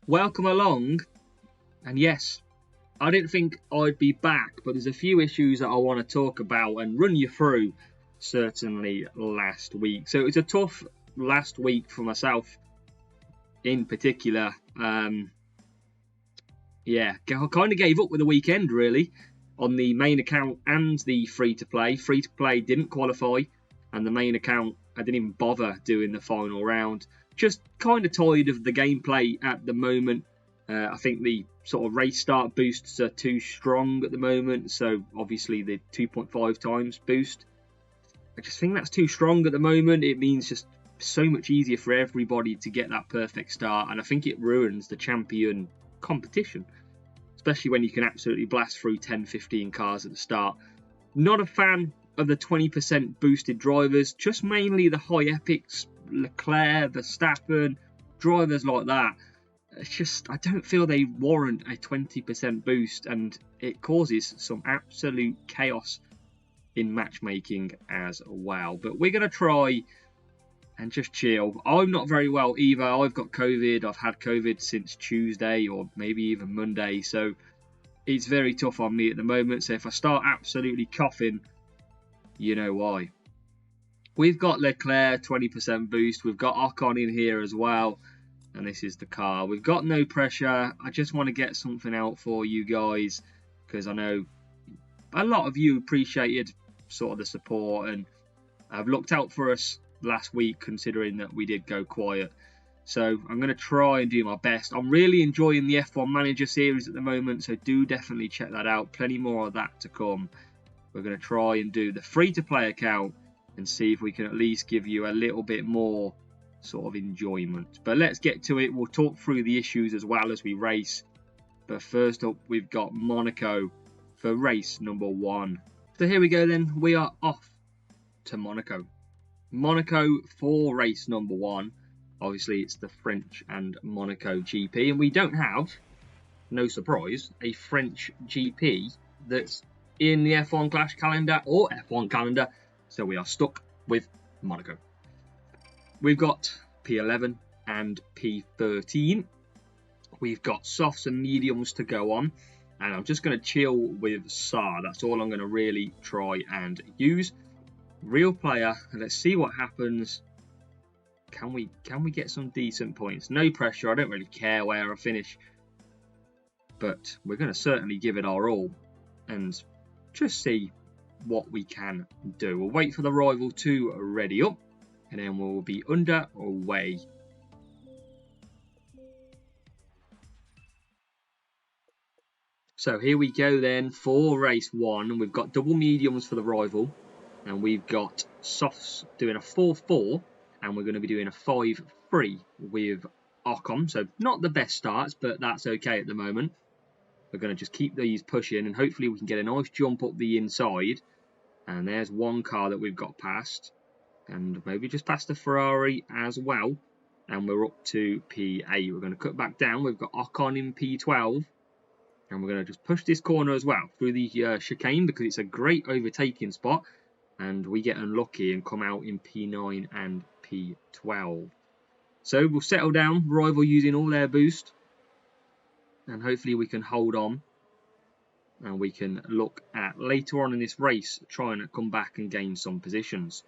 Welcome along. And yes, I didn't think I'd be back, but there's a few issues that I want to talk about and run you through, certainly last week. So it was a tough last week for myself in particular. I kind of gave up with the weekend, really, on the main account and the free-to-play. Free-to-play didn't qualify, and the main account, I didn't even bother doing the final round. Just kind of tired of the gameplay at the moment. I think the sort of race start boosts are too strong at the moment, so obviously the 2.5 times boost. I just think that's too strong at the moment. It means just so much easier for everybody to get that perfect start, and I think it ruins the champion competition, especially when you can absolutely blast through 10-15 cars at the start. Not a fan of the 20% boosted drivers, just mainly the high epics, Leclerc, Verstappen, drivers like that. It's just, I don't feel they warrant a 20% boost, and it causes some absolute chaos in matchmaking as well. But we're going to try and just chill. I'm not very well either. I've got COVID. I've had COVID since Tuesday or maybe even Monday, so it's very tough on me at the moment. So if I start absolutely coughing, you know why. We've got Leclerc 20% boost. We've got Ocon in here as well. And this is the car. We've got no pressure. I just want to get something out for you guys, because I know a lot of you appreciated sort of the support, and have looked out for us last week, considering that we did go quiet. So I'm going to try and do my best. I'm really enjoying the F1 Manager series at the moment, so do definitely check that out. Plenty more of that to come. We're going to try and do the free-to-play account and see if we can at least give you a little bit more sort of enjoyment. But let's get to it. We'll talk through the issues as well as we race. But first up, we've got Monaco for race number 1. So here we go then. We are off to Monaco. Monaco for race number 1. Obviously, it's the French and Monaco GP, and we don't have, no surprise, a French GP that's in the F1 Clash calendar or F1 calendar, so we are stuck with Monaco. We've got P11 and P13. We've got softs and mediums to go on, and I'm just going to chill with SAR. That's all I'm going to really try and use. Real player, let's see what happens. Can we get some decent points? No pressure. I don't really care where I finish, but we're going to certainly give it our all and just see what we can do. We'll wait for the rival to ready up, and then we'll be under way. So here we go then for race 1. We've got double mediums for the rival, and we've got softs doing a 4-4, and we're going to be doing a 5-3 with Ocon. So not the best starts, but that's okay at the moment. We're going to just keep these pushing, and hopefully we can get a nice jump up the inside. And there's one car that we've got past, and maybe just past the Ferrari as well. And we're up to P8. We're going to cut back down. We've got Ocon in P12. And we're going to just push this corner as well through the chicane, because it's a great overtaking spot. And we get unlucky and come out in P9 and P12. So we'll settle down. Rival using all their boost. And hopefully we can hold on. And we can look at later on in this race trying to come back and gain some positions.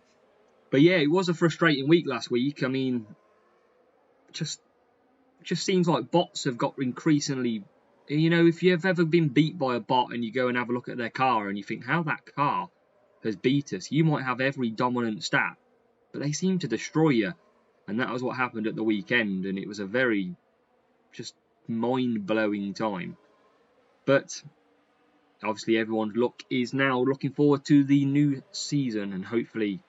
But yeah, it was a frustrating week last week. I mean, just seems like bots have got increasingly... You know, if you've ever been beat by a bot and you go and have a look at their car and you think how that car has beat us, you might have every dominant stat, but they seem to destroy you. And that was what happened at the weekend, and it was a very just mind-blowing time. But obviously everyone's look is now looking forward to the new season, and hopefully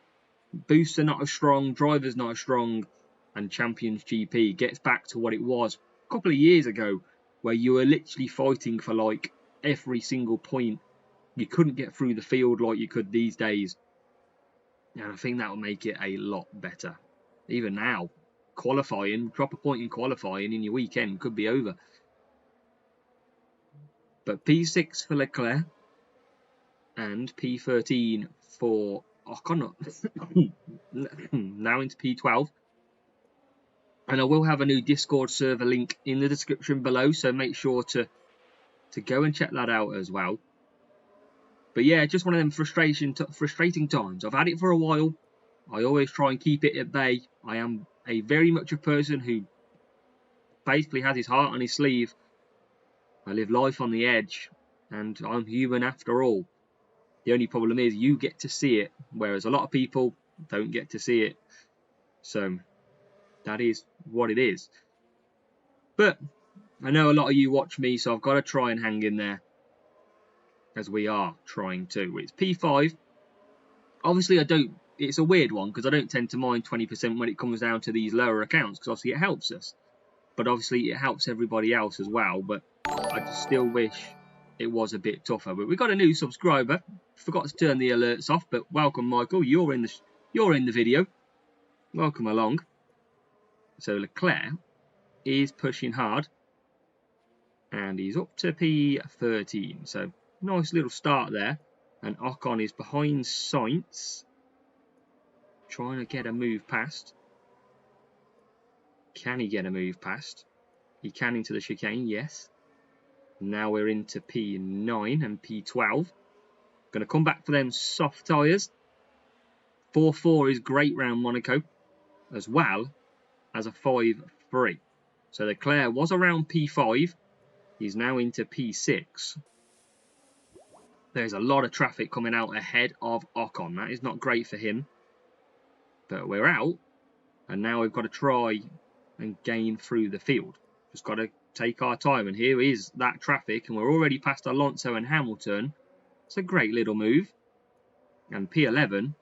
boosts are not as strong, drivers not as strong, and Champions GP gets back to what it was a couple of years ago, where you were literally fighting for like every single point. You couldn't get through the field like you could these days. And I think that will make it a lot better. Even now, qualifying, drop a point in qualifying in your weekend could be over. But P6 for Leclerc and P13 for Ocon. Now into P12. And I will have a new Discord server link in the description below, so make sure to go and check that out as well. But yeah, just one of them frustrating times. I've had it for a while. I always try and keep it at bay. I am very much a person who basically has his heart on his sleeve. I live life on the edge, and I'm human after all. The only problem is you get to see it, whereas a lot of people don't get to see it. So that is what it is. But I know a lot of you watch me, so I've got to try and hang in there, as we are trying to. It's P5. Obviously, it's a weird one because I don't tend to mind 20% when it comes down to these lower accounts, because obviously it helps us. But obviously it helps everybody else as well. But I just still wish it was a bit tougher. But we got a new subscriber. Forgot to turn the alerts off, but welcome, Michael. You're in the video. Welcome along. So Leclerc is pushing hard, and he's up to P13. So nice little start there. And Ocon is behind Sainz, trying to get a move past. Can he get a move past? He can into the chicane, yes. Now we're into P9 and P12. Going to come back for them soft tyres. 4.4 is great round Monaco, as well as a 5.3. So Leclerc was around P5. He's now into P6. There's a lot of traffic coming out ahead of Ocon. That is not great for him. But we're out. And now we've got to try and gain through the field. Just got to take our time. And here is that traffic. And we're already past Alonso and Hamilton. It's a great little move. And P11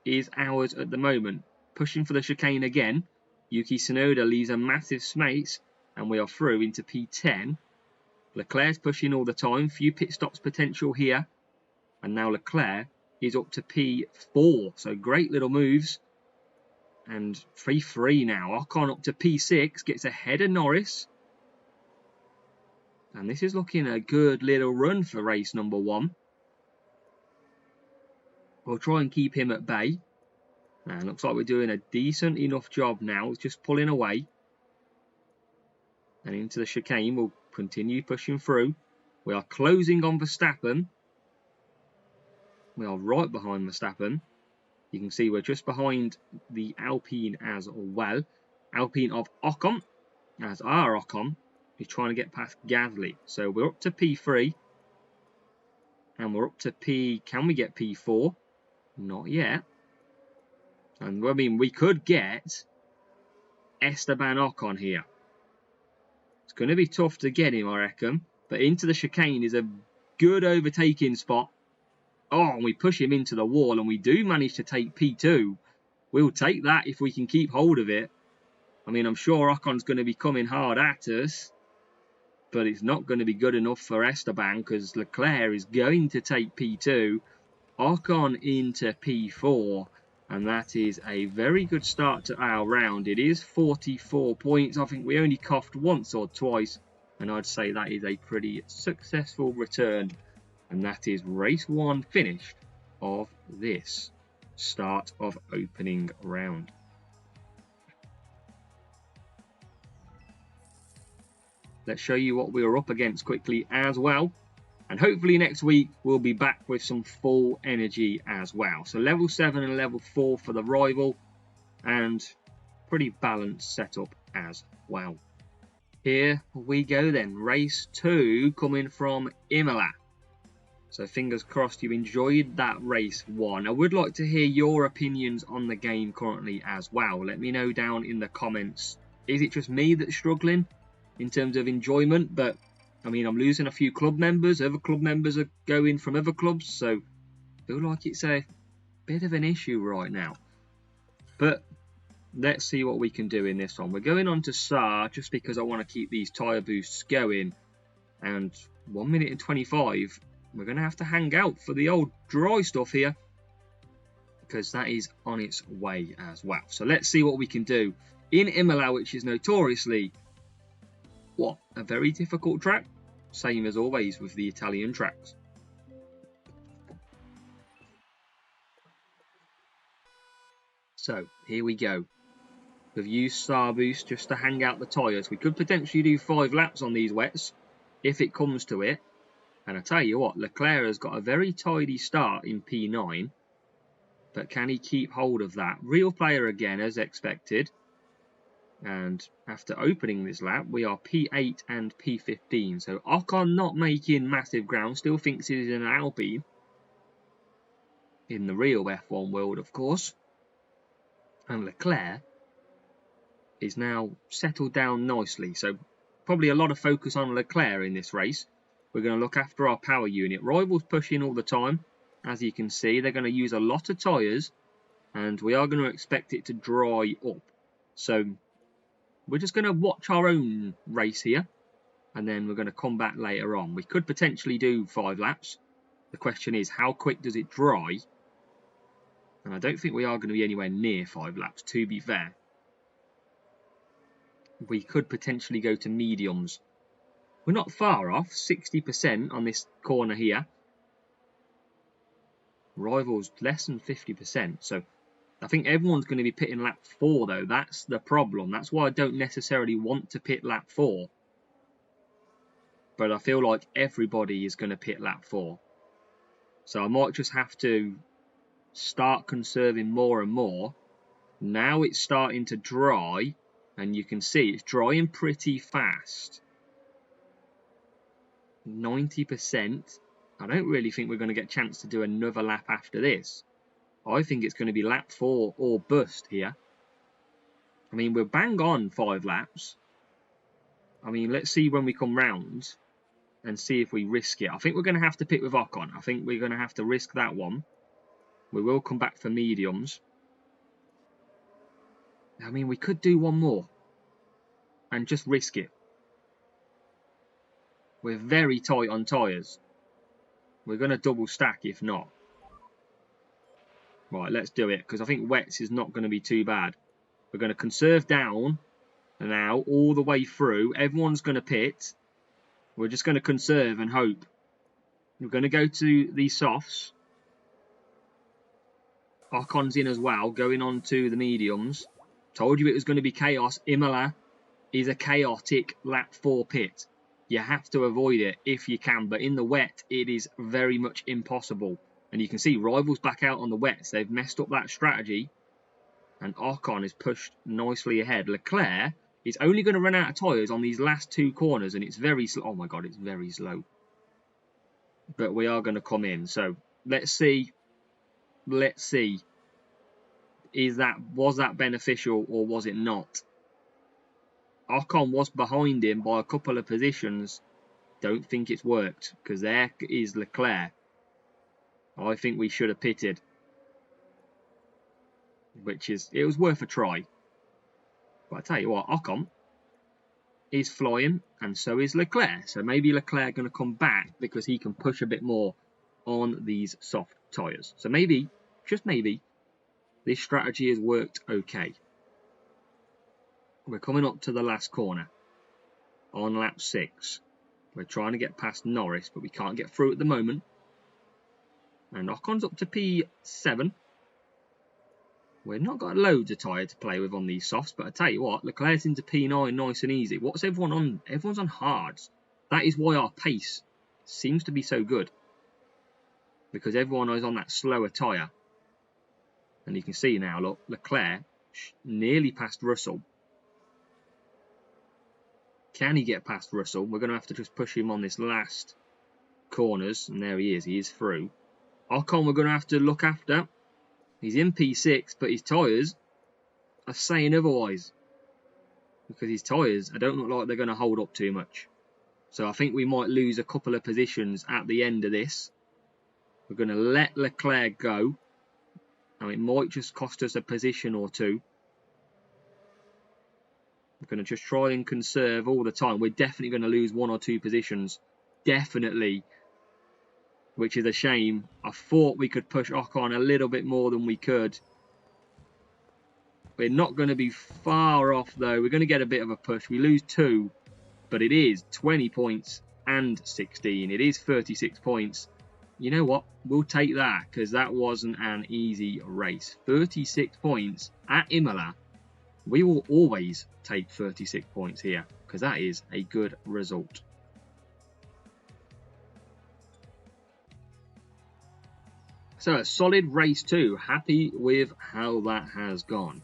is ours at the moment. Pushing for the chicane again. Yuki Tsunoda leaves a massive space. And we are through into P10. Leclerc's pushing all the time. Few pit stops potential here. And now Leclerc is up to P4. So great little moves. And 3.3 now. Ocon up to P6. Gets ahead of Norris. And this is looking a good little run for race number 1. We'll try and keep him at bay. And looks like we're doing a decent enough job now. It's just pulling away. And into the chicane. We'll continue pushing through. We are closing on Verstappen. We are right behind Verstappen. You can see we're just behind the Alpine as well. Alpine of Ocon, as our Ocon is trying to get past Gasly. So we're up to P3. And we're up to P... Can we get P4? Not yet. And I mean, we could get Esteban Ocon here. It's going to be tough to get him, I reckon. But into the chicane is a good overtaking spot. Oh, and we push him into the wall, and we do manage to take P2. We'll take that if we can keep hold of it. I mean, I'm sure Ocon's going to be coming hard at us. But it's not going to be good enough for Esteban, because Leclerc is going to take P2. Ocon into P4. And that is a very good start to our round. It is 44 points. I think we only coughed once or twice. And I'd say that is a pretty successful return. And that is race 1 finished of this start of opening round. Let's show you what we were up against quickly as well. And hopefully next week we'll be back with some full energy as well. So level 7 and level 4 for the rival. And pretty balanced setup as well. Here we go then. Race 2 coming from Imola. So fingers crossed you enjoyed that race 1. I would like to hear your opinions on the game currently as well. Let me know down in the comments. Is it just me that's struggling in terms of enjoyment? But I mean, I'm losing a few club members. Other club members are going from other clubs. So I feel like it's a bit of an issue right now. But let's see what we can do in this one. We're going on to SAR just because I want to keep these tyre boosts going. And 1 minute and 25. We're going to have to hang out for the old dry stuff here, because that is on its way as well. So let's see what we can do in Imola, which is notoriously, a very difficult track. Same as always with the Italian tracks. So here we go. We've used Star Boost just to hang out the tyres. We could potentially do 5 laps on these wets if it comes to it. And I tell you what, Leclerc has got a very tidy start in P9. But can he keep hold of that? Real player again, as expected. And after opening this lap, we are P8 and P15. So Ocon not making massive ground. Still thinks he's in an Alpine. In the real F1 world, of course. And Leclerc is now settled down nicely. So probably a lot of focus on Leclerc in this race. We're going to look after our power unit. Rivals pushing all the time. As you can see, they're going to use a lot of tyres. And we are going to expect it to dry up. So we're just going to watch our own race here. And then we're going to come back later on. We could potentially do 5 laps. The question is, how quick does it dry? And I don't think we are going to be anywhere near 5 laps, to be fair. We could potentially go to mediums. We're not far off, 60% on this corner here. Rivals less than 50%. So I think everyone's going to be pitting lap 4 though. That's the problem. That's why I don't necessarily want to pit lap 4. But I feel like everybody is going to pit lap 4. So I might just have to start conserving more and more. Now it's starting to dry. And you can see it's drying pretty fast. 90%. I don't really think we're going to get a chance to do another lap after this. I think it's going to be lap 4 or bust here. I mean, we're bang on 5 laps. I mean, let's see when we come round and see if we risk it. I think we're going to have to pit with Ocon. I think we're going to have to risk that one. We will come back for mediums. I mean, we could do one more and just risk it. We're very tight on tyres. We're going to double stack if not. Right, let's do it, because I think wets is not going to be too bad. We're going to conserve down now all the way through. Everyone's going to pit. We're just going to conserve and hope. We're going to go to the softs. Ocon's in as well, going on to the mediums. Told you it was going to be chaos. Imola is a chaotic lap 4 pit. You have to avoid it if you can, but in the wet, it is very much impossible. And you can see Rivals back out on the wets. They've messed up that strategy. And Ocon is pushed nicely ahead. Leclerc is only going to run out of tyres on these last 2 corners, and it's very slow. Oh my God, it's very slow. But we are going to come in. So let's see. Let's see. Was that beneficial or was it not? Ocon was behind him by a couple of positions. Don't think it's worked, because there is Leclerc. I think we should have pitted. It was worth a try. But I tell you what, Ocon is flying, and so is Leclerc. So maybe Leclerc going to come back because he can push a bit more on these soft tyres. So maybe, just maybe, this strategy has worked okay. We're coming up to the last corner on lap 6. We're trying to get past Norris, but we can't get through at the moment. And Ocon's up to P7. We've not got loads of tyre to play with on these softs, but I tell you what, Leclerc's into P9 nice and easy. What's everyone on? Everyone's on hards. That is why our pace seems to be so good. Because everyone is on that slower tyre. And you can see now, look, Leclerc nearly past Russell. Can he get past Russell? We're going to have to just push him on this last corners. And there he is through. Ocon we're going to have to look after. He's in P6, but his tyres are saying otherwise. Because his tyres, I don't look like they're going to hold up too much. So I think we might lose a couple of positions at the end of this. We're going to let Leclerc go. And it might just cost us a position or two. We're going to just try and conserve all the time. We're definitely going to lose 1 or 2 positions. Definitely. Which is a shame. I thought we could push Ocon a little bit more than we could. We're not going to be far off though. We're going to get a bit of a push. We lose 2. But it is 20 points and 16. It is 36 points. You know what? We'll take that because that wasn't an easy race. 36 points at Imola We will always take 36 points here because that is a good result. So a solid race 2. Happy with how that has gone.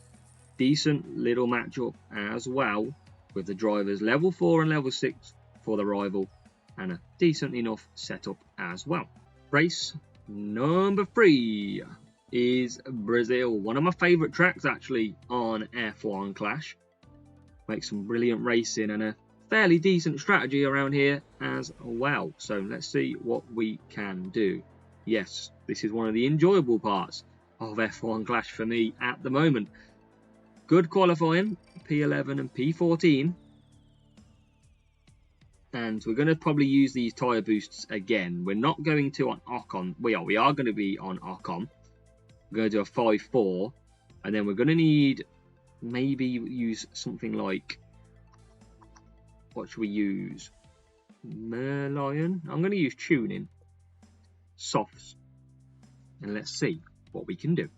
Decent little matchup as well with the drivers level 4 and level 6 for the rival, and a decent enough setup as well. Race number 3 is Brazil. One of my favourite tracks actually on F1 Clash. Makes some brilliant racing and a fairly decent strategy around here as well. So let's see what we can do. Yes, this is one of the enjoyable parts of F1 Clash for me at the moment. Good qualifying, P11 and P14. And we're going to probably use these tyre boosts again. We're not going to on Ocon. We are going to be on Ocon. We're going to do a 5-4. And then we're going to need maybe use something like... What should we use? Merlion? I'm going to use tuning. Softs. And let's see what we can do.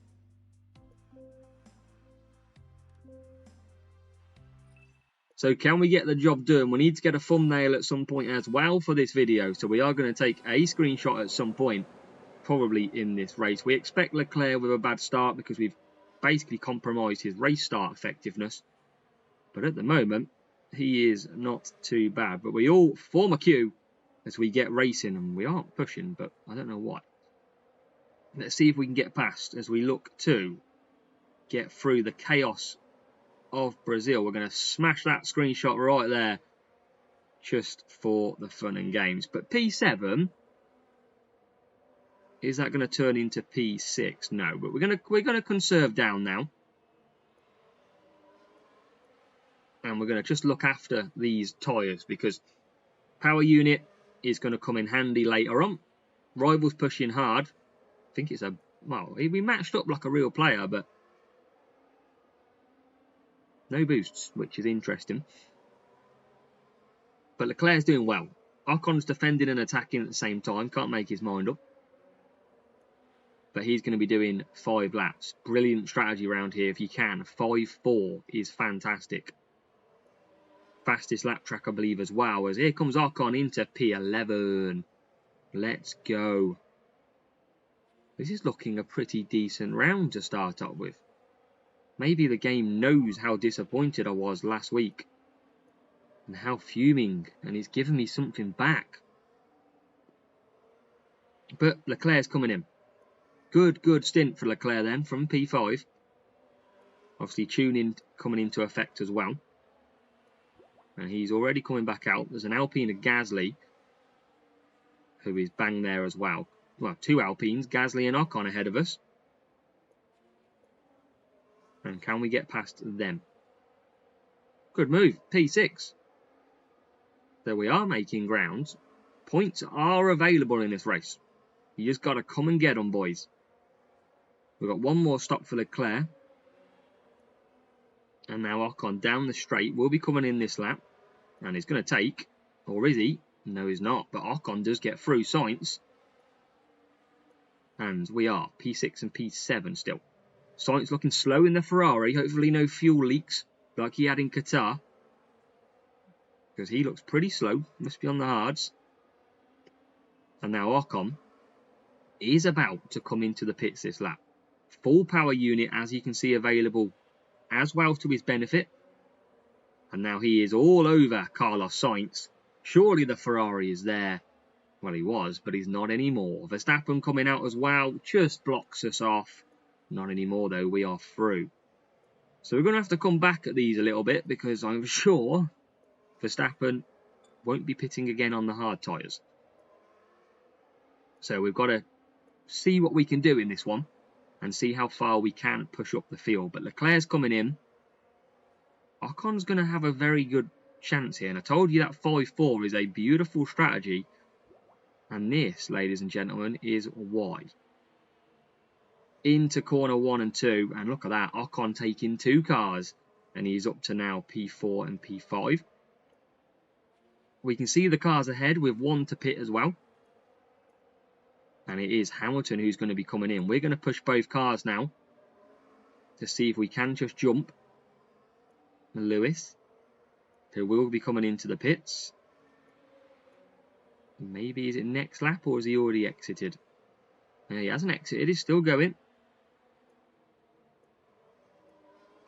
So can we get the job done? We need to get a thumbnail at some point as well for this video. So we are going to take a screenshot at some point, probably in this race. We expect Leclerc with a bad start because we've basically compromised his race start effectiveness. But at the moment, he is not too bad. But we all form a queue as we get racing, and we aren't pushing, but I don't know why. Let's see if we can get past as we look to get through the chaos of Brazil. We're going to smash that screenshot right there just for the fun and games. But P7, is that going to turn into P6? No, but we're going to conserve down now. And we're going to just look after these tyres because power unit is going to come in handy later on. Rivals pushing hard. I think it's well, we matched up like a real player, but no boosts, which is interesting. But Leclerc's doing well. Ocon's defending and attacking at the same time. Can't make his mind up. But he's going to be doing 5 laps. Brilliant strategy around here if you can. 5-4 is fantastic. Fastest lap track, I believe, as well. As here comes Ocon into P11. Let's go. This is looking a pretty decent round to start up with. Maybe the game knows how disappointed I was last week. And how fuming. And he's given me something back. But Leclerc's coming in. Good stint for Leclerc then from P5. Obviously tuning coming into effect as well. And he's already coming back out. There's an Alpine and Gasly who is bang there as well. Well, 2 Alpines, Gasly and Ocon ahead of us. And can we get past them? Good move, P6. So we are making ground. Points are available in this race. You just got to come and get them, boys. We've got one more stop for Leclerc. And now Ocon down the straight will be coming in this lap. And he's going to take, or is he? No, he's not. But Ocon does get through Sainz. And we are P6 and P7 still. Sainz looking slow in the Ferrari. Hopefully no fuel leaks like he had in Qatar. Because he looks pretty slow. Must be on the hards. And now Ocon is about to come into the pits this lap. Full power unit, as you can see, available as well to his benefit. And now he is all over Carlos Sainz. Surely the Ferrari is there. Well, he was, but he's not anymore. Verstappen coming out as well. Just blocks us off. Not anymore, though. We are through. So we're going to have to come back at these a little bit because I'm sure Verstappen won't be pitting again on the hard tyres. So we've got to see what we can do in this one and see how far we can push up the field. But Leclerc's coming in. Ocon's going to have a very good chance here. And I told you that 5-4 is a beautiful strategy. And this, ladies and gentlemen, is why. Into corner 1 and 2. And look at that. Ocon taking 2 cars. And he's up to now P4 and P5. We can see the cars ahead with 1 to pit as well. And it is Hamilton who's going to be coming in. We're going to push both cars now to see if we can just jump. Lewis, who will be coming into the pits. Maybe is it next lap or has he already exited? He hasn't exited, he's still going.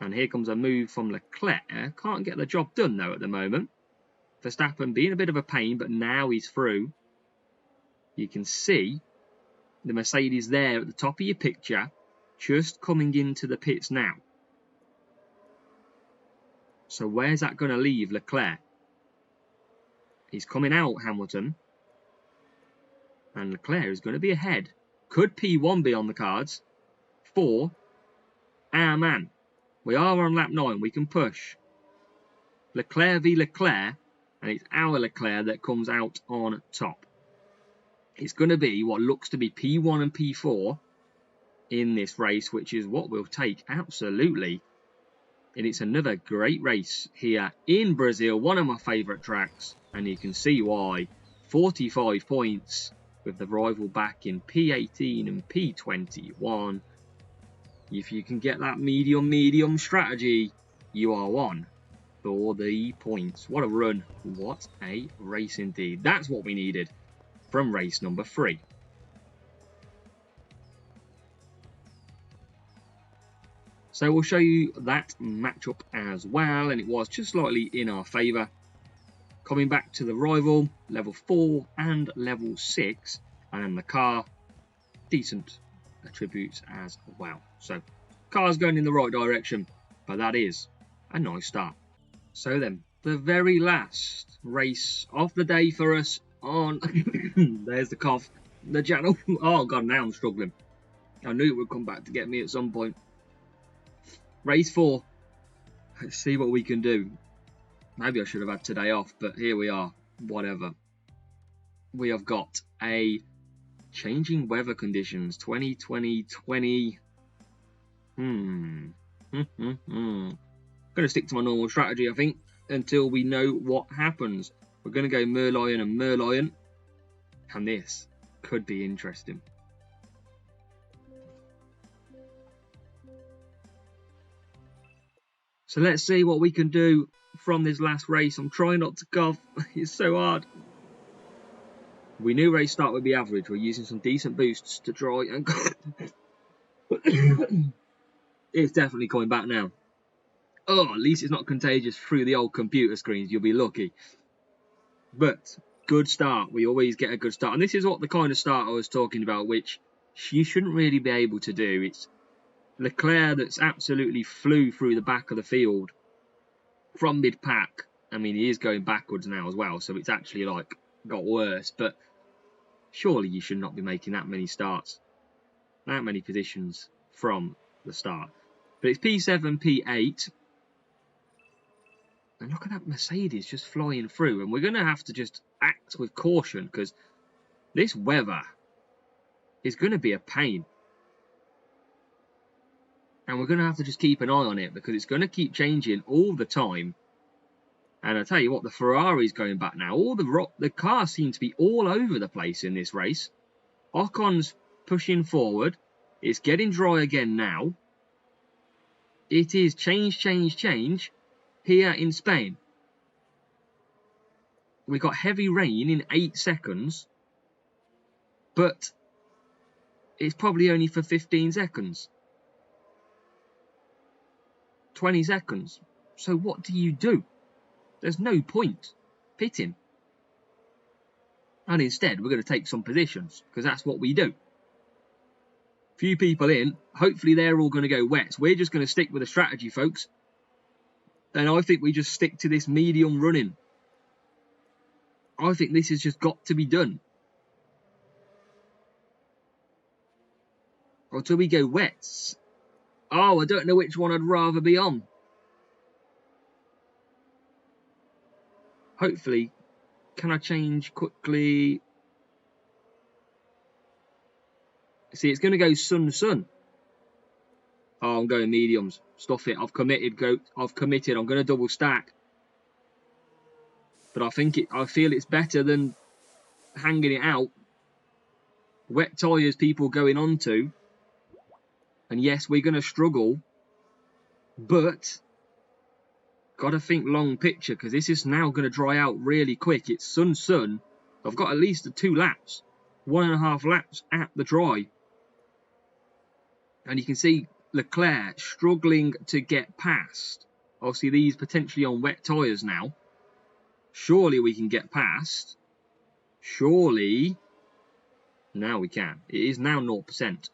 And here comes a move from Leclerc. Can't get the job done though at the moment. Verstappen being a bit of a pain, but now he's through. You can see the Mercedes there at the top of your picture, just coming into the pits now. So where's that going to leave Leclerc? He's coming out, Hamilton. And Leclerc is going to be ahead. Could P1 be on the cards? For our man. We are on lap 9. We can push. Leclerc v Leclerc. And it's our Leclerc that comes out on top. It's going to be what looks to be P1 and P4 in this race, which is what we'll take, absolutely. And it's another great race here in Brazil, one of my favourite tracks. And you can see why. 45 points with the rival back in P18 and P21. If you can get that medium strategy, you are on for the points. What a run. What a race indeed. That's what we needed from race number 3. So we'll show you that matchup as well, and it was just slightly in our favour. Coming back to the rival, level 4 and level 6, and then the car, decent attributes as well. So, car's going in the right direction, but that is a nice start. So then, the very last race of the day for us on, there's the cough, the channel. Oh god, now I'm struggling. I knew it would come back to get me at some point. Race 4. Let's see what we can do. Maybe I should have had today off, but here we are. Whatever. We have got a changing weather conditions. 2020. Going to stick to my normal strategy, I think, until we know what happens. We're going to go Merlion and Merlion. And this could be interesting. So let's see what we can do from this last race. I'm trying not to cough. It's so hard. We knew race start would be average. We're using some decent boosts to try and... It's definitely coming back now. Oh, at least it's not contagious through the old computer screens. You'll be lucky. But good start. We always get a good start. And this is what the kind of start I was talking about, which you shouldn't really be able to do. It's Leclerc that's absolutely flew through the back of the field from mid-pack. I mean, he is going backwards now as well, so it's actually like got worse. But surely you should not be making that many starts, that many positions from the start. But it's P7, P8. And look at that Mercedes just flying through. And we're going to have to just act with caution because this weather is going to be a pain. And we're going to have to just keep an eye on it because it's going to keep changing all the time. And I tell you what, the Ferrari's going back now. All the cars seem to be all over the place in this race. Ocon's pushing forward. It's getting dry again now. It is change here in Spain. We got heavy rain in 8 seconds. But it's probably only for 15 seconds. 20 seconds. So what do you do? There's no point pitting. And instead, we're going to take some positions because that's what we do. Few people in. Hopefully, they're all going to go wets. We're just going to stick with the strategy, folks. And I think we just stick to this medium running. I think this has just got to be done. Or till we go wets. Oh, I don't know which one I'd rather be on. Hopefully, can I change quickly? See, it's going to go sun. Oh, I'm going mediums. Stuff it. I've committed. I'm going to double stack. But I feel it's better than hanging it out. Wet tyres people going onto. And yes, we're going to struggle. But Got to think long picture because this is now going to dry out really quick. It's sun. I've got at least 2 laps, 1.5 laps at the dry. And you can see Leclerc struggling to get past. Obviously, these potentially on wet tyres now. Surely we can get past. Surely. Now we can. It is now 0%.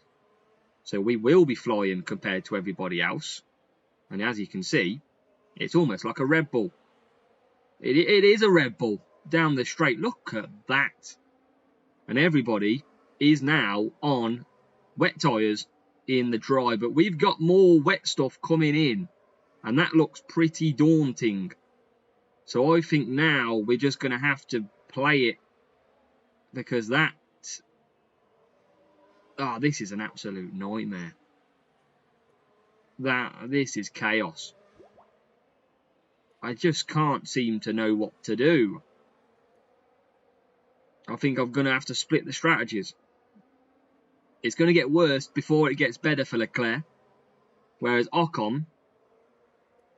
So we will be flying compared to everybody else. And as you can see, it's almost like a Red Bull. It is a Red Bull down the straight. Look at that. And everybody is now on wet tyres in the dry. But we've got more wet stuff coming in. And that looks pretty daunting. So I think now we're just going to have to play it. Because that... Oh, this is an absolute nightmare. This is chaos. I just can't seem to know what to do. I think I'm going to have to split the strategies. It's going to get worse before it gets better for Leclerc. Whereas Ocon,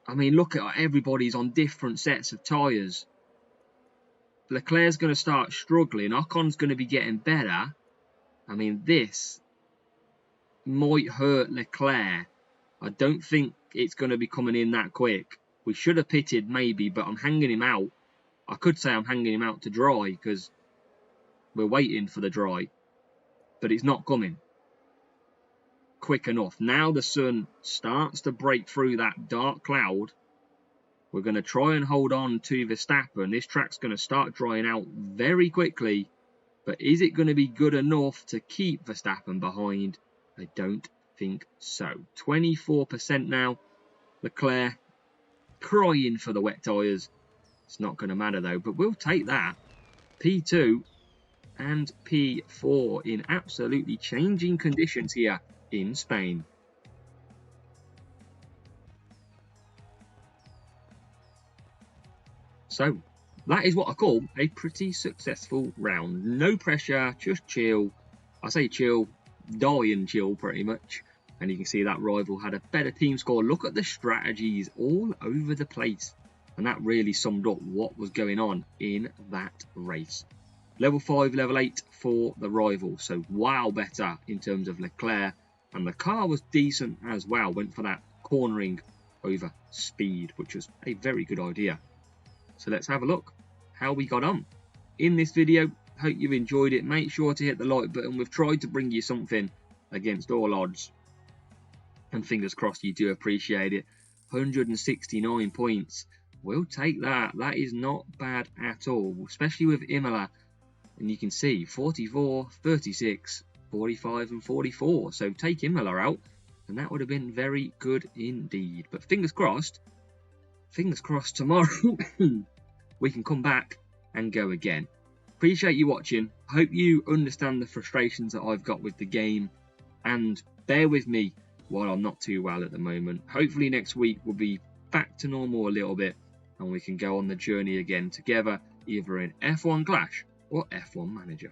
I mean, look at everybody's on different sets of tyres. Leclerc's going to start struggling. Ocon's going to be getting better. I mean, this might hurt Leclerc. I don't think it's going to be coming in that quick. We should have pitted maybe, but I'm hanging him out. I could say I'm hanging him out to dry because we're waiting for the dry. But it's not coming quick enough. Now the sun starts to break through that dark cloud. We're going to try and hold on to Verstappen. This track's going to start drying out very quickly. But is it going to be good enough to keep Verstappen behind? I don't think so. 24% now. Leclerc crying for the wet tyres. It's not going to matter though, but we'll take that. P2 and P4 in absolutely changing conditions here in Spain. So, that is what I call a pretty successful round. No pressure, just chill. I say chill, die and chill pretty much. And you can see that rival had a better team score. Look at the strategies all over the place. And that really summed up what was going on in that race. Level 5, level 8 for the rival. So wow better in terms of Leclerc. And the car was decent as well. Went for that cornering over speed, which was a very good idea. So let's have a look how we got on in this video. Hope you've enjoyed it. Make sure to hit the like button. We've tried to bring you something against all odds. And fingers crossed you do appreciate it. 169 points. We'll take that. That is not bad at all. Especially with Imola. And you can see 44, 36, 45 and 44. So take Imola out. And that would have been very good indeed. But fingers crossed tomorrow we can come back and go again. Appreciate you watching. Hope you understand the frustrations that I've got with the game. And bear with me while I'm not too well at the moment. Hopefully next week we'll be back to normal a little bit and we can go on the journey again together, either in F1 Clash or F1 Manager.